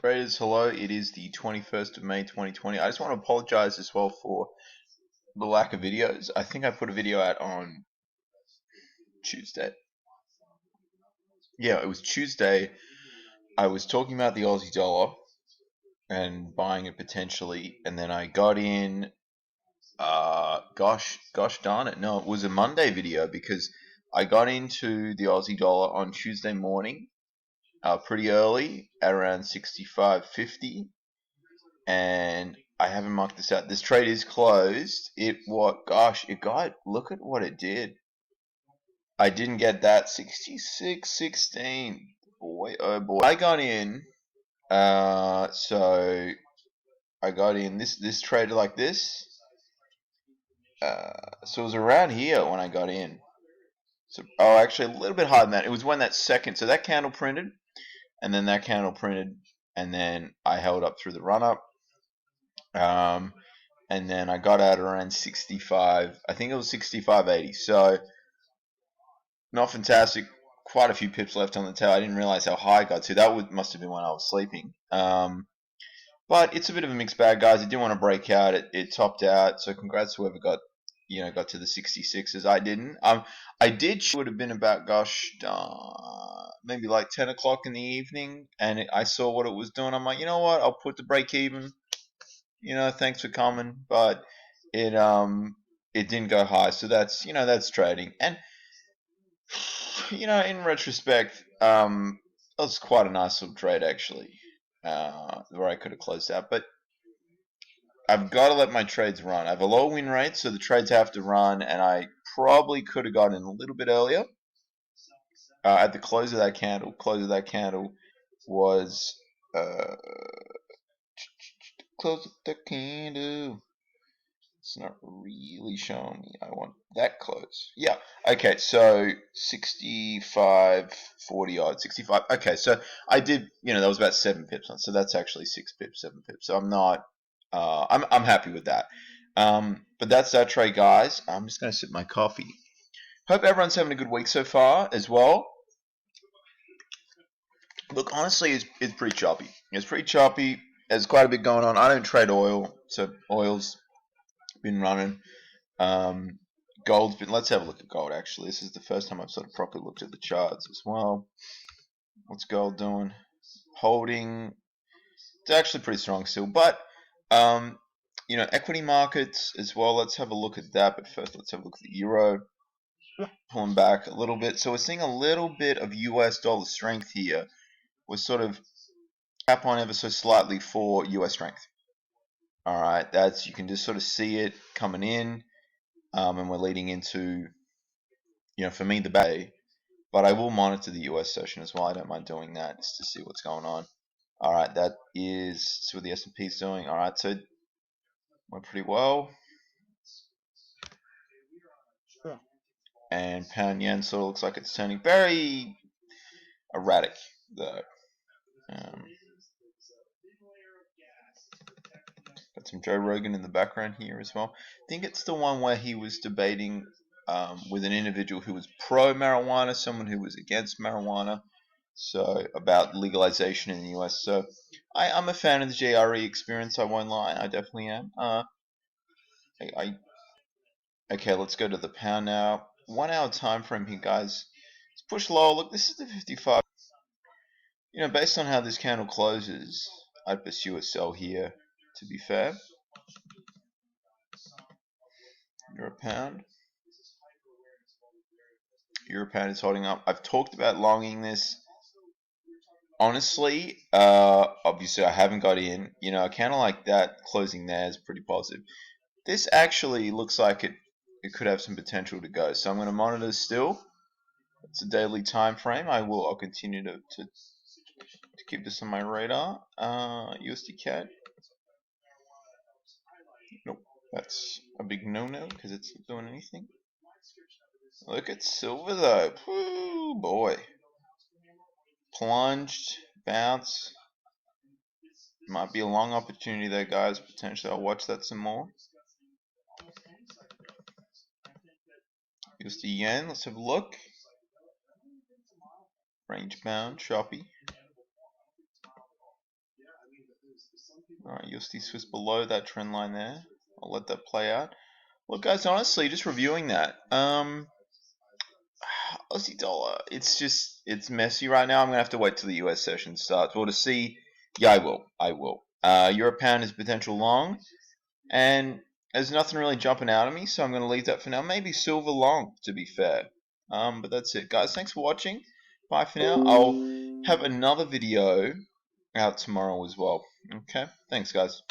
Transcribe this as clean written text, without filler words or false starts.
Traders, hello. It is the 21st of May 2020. I just want to apologize as well for the lack of videos. I think I put a video out on Tuesday. Yeah, it was Tuesday. I was talking about the Aussie dollar and buying it potentially, and then I got in. Gosh darn it! No, it was a Monday video because I got into the Aussie dollar on Tuesday morning, pretty early at around 65.50. And I haven't marked this out. This trade is closed. It got, look at what it did. I didn't get that 66.16. Boy, oh boy. I got in. So I got in this trade like this. So it was around here when I got in. So actually a little bit higher than that. It was when that second. So that candle printed, and then that candle printed, and then I held up through the run up. And then I got out around 65. I think it was 65.80. So not fantastic. Quite a few pips left on the tail. I didn't realize how high I got to. Must have been when I was sleeping. But it's a bit of a mixed bag, guys. It didn't want to break out. It topped out. So congrats to whoever got to the 66s. I didn't. I did. Would have been about maybe like 10 o'clock in the evening, and I saw what it was doing. I'm like, you know what? I'll put the break even. Thanks for coming, but it didn't go high, so that's trading. And in retrospect, that was quite a nice little trade actually, where I could have closed out. But I've got to let my trades run. I have a low win rate, so the trades have to run, and I probably could have gotten in a little bit earlier. At the close of that candle. Close of that candle was close of the candle. It's not really showing me. I want that close. Yeah. Okay. So 65.40 odd. 65. Okay. So I did. That was about 7 pips on. So that's actually 6 pips, 7 pips. So I'm not. I'm happy with that. But that's that trade, guys. I'm just gonna sip my coffee. Hope everyone's having a good week so far as well. Look, honestly, it's pretty choppy. It's pretty choppy. There's quite a bit going on. I don't trade oil, so oil's been running. Gold's been. Let's have a look at gold. Actually, this is the first time I've sort of properly looked at the charts as well. What's gold doing? Holding. It's actually pretty strong still, but equity markets as well. Let's have a look at that. But first, let's have a look at the euro. Pulling back a little bit, so we're seeing a little bit of US dollar strength here. We're sort of tap on ever so slightly for US strength. All right, you can just sort of see it coming in. And we're leading into, for me, the bay. But I will monitor the US session as well. I don't mind doing that just to see what's going on. All right, that is see what the S&P is doing. All right, so went pretty well. And pound yen sort of looks like it's turning very erratic, though. Got some Joe Rogan in the background here as well. I think it's the one where he was debating with an individual who was pro-marijuana, someone who was against marijuana, so about legalization in the US. So I'm a fan of the JRE experience, I won't lie, I definitely am. Okay, let's go to the pound now. 1 hour time frame here, guys. Let's push lower. Look, this is the 55. Based on how this candle closes, I'd pursue a sell here, to be fair. Euro pound. Euro pound is holding up. I've talked about longing this. Honestly, obviously I haven't got in. A candle like that closing there is pretty positive. This actually looks like it could have some potential to go. So I'm going to monitor still. It's a daily time frame. I'll continue to keep this on my radar. USD CAD. Nope, that's a big no-no because it's not doing anything. Look at silver though. Woo, boy. Plunged, bounce. Might be a long opportunity there, guys. Potentially, I'll watch that some more. USD yen. Let's have a look. Range bound, choppy. Alright, USD Swiss below that trend line there. I'll let that play out. Look, guys, honestly, just reviewing that. Aussie dollar, it's messy right now. I'm gonna have to wait till the US session starts. Well, to see, yeah, I will. Euro pound is potential long, and there's nothing really jumping out at me, so I'm gonna leave that for now. Maybe silver long, to be fair. But that's it, guys. Thanks for watching. Bye for now. I'll have another video out tomorrow as well. Okay, thanks, guys.